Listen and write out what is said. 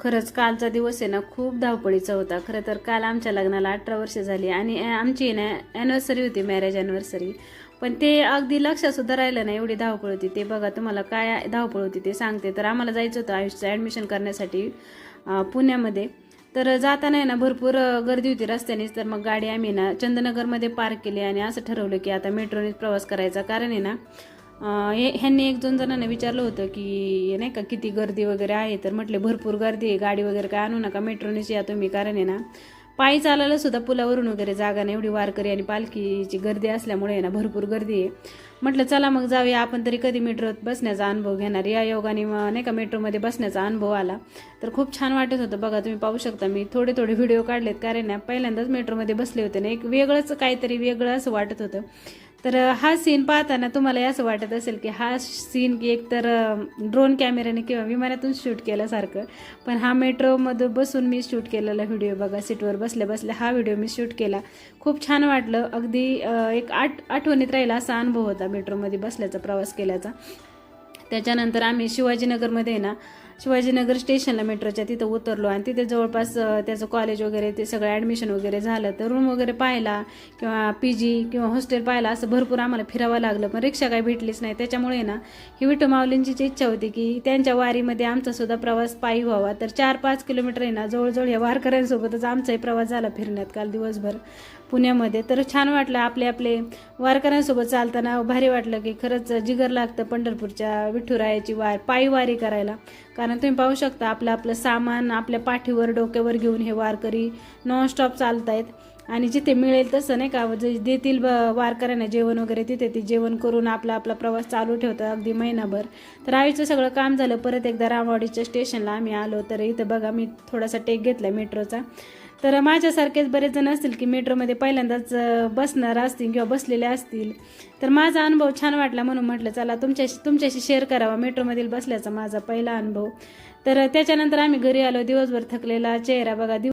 खरंच कालचा दिवस आहे ना खूप धावपळीचा होता. खरं तर काल आमच्या लग्नाला 18 वर्ष झाली आणि आमची ना ॲनिव्हर्सरी होती, मॅरेज ॲनिव्हर्सरी. पण ते अगदी लक्षातसुद्धा राहिलं नाही, एवढी धावपळ होती. ते बघा तुम्हाला काय धावपळ होती ते सांगते. तर आम्हाला जायचं होतं आयुषचं ॲडमिशन करण्यासाठी पुण्यामध्ये. तर जाताना आहे ना भरपूर गर्दी होती रस्त्यानेच. तर मग गाडी आम्ही ना चंदनगरमध्ये पार्क केली आणि असं ठरवलं की आता मेट्रोनेच प्रवास करायचा. कारण आहे ना ह्यांनी 1-2 जणांना विचारलं होतं की नाही का किती गर्दी वगैरे आहे. तर म्हटले भरपूर गर्दी आहे, गाडी वगैरे काय आणू नका, मेट्रोनेच या तुम्ही. कारण आहे ना पायी चालायला सुद्धा पुलावरून वगैरे जागा नाही, एवढी वारकरी आणि पालखीची गर्दी असल्यामुळे आहे ना भरपूर गर्दी आहे. म्हटलं चला मग जाऊया, आपण तरी कधी मेट्रोत बसण्याचा अनुभव घेणार. या योगाने नाही का मेट्रोमध्ये बसण्याचा अनुभव आला. तर खूप छान वाटत होतं. बघा तुम्ही पाहू शकता, मी थोडे व्हिडिओ काढलेत. कारण ना पहिल्यांदाच मेट्रोमध्ये बसले होते ना, एक वेगळंच काहीतरी वेगळं असं वाटत होतं. तर हा सीन पाहताना तुम्हाला असं वाटत असेल की हा सीन की एक तर ड्रोन कॅमेऱ्याने किंवा विमानातून शूट केल्यासारखं. पण हा मेट्रोमध्ये बसून मी शूट केलेला व्हिडिओ बघा, सीटवर बसल्या बसल्या हा व्हिडिओ मी शूट केला. खूप छान वाटलं. अगदी एक आठवणीत राहिला असा अनुभव होता मेट्रोमध्ये बसल्याचा, प्रवास केल्याचा. त्याच्यानंतर आम्ही शिवाजीनगरमध्ये ना शिवाजीनगर स्टेशनला मेट्रोच्या तिथं उतरलो आणि तिथे जवळपास त्याचं कॉलेज वगैरे ते सगळं ॲडमिशन वगैरे झालं. तर रूम वगैरे पाहायला किंवा PG किंवा हॉस्टेल पाहायला असं भरपूर आम्हाला फिरावं लागलं. पण रिक्षा काही भेटलीच नाही. त्याच्यामुळे ना ही विठू माऊलींची इच्छा होती की त्यांच्या वारीमध्ये आमचासुद्धा प्रवास पायी व्हावा. तर 4-5 किलोमीटर आहे ना जवळजवळ या वारकऱ्यांसोबतच आमचाही प्रवास झाला फिरण्यात काल दिवसभर पुण्यामध्ये. तर छान वाटलं आपले वारकऱ्यांसोबत चालताना. भारी वाटलं की खरंच जिगर लागतं पंढरपूरच्या विठुरायाची पायी वारी करायला. कारण तुम्ही पाहू शकता आपलं सामान आपल्या पाठीवर डोक्यावर घेऊन हे वारकरी नॉनस्टॉप चालत आहेत. आणि जिथे मिळेल तसं नाही का देतील वारकऱ्यांना जेवण वगैरे तिथे ते जेवण करून आपला प्रवास चालू ठेवतात अगदी महिनाभर. तर आईचं सगळं काम झालं. परत एकदा रामवाडीच्या स्टेशनला आम्ही आलो. तर इथं बघा मी थोडासा टेक घेतला मेट्रोचा. तर माझ्यासारखेच बरेच जण असतील की मेट्रोमध्ये पहिल्यांदाच बसणार असतील किंवा बसलेले असतील. तर माझा अनुभव छान वाटला म्हणून म्हटलं चला तुमच्याशी शेअर करावा मेट्रोमधील बसल्याचा माझा पहिला अनुभव. तर त्याच्यानंतर आम्ही घरी आलो. दिवसभर थकलेला चेहरा बघा.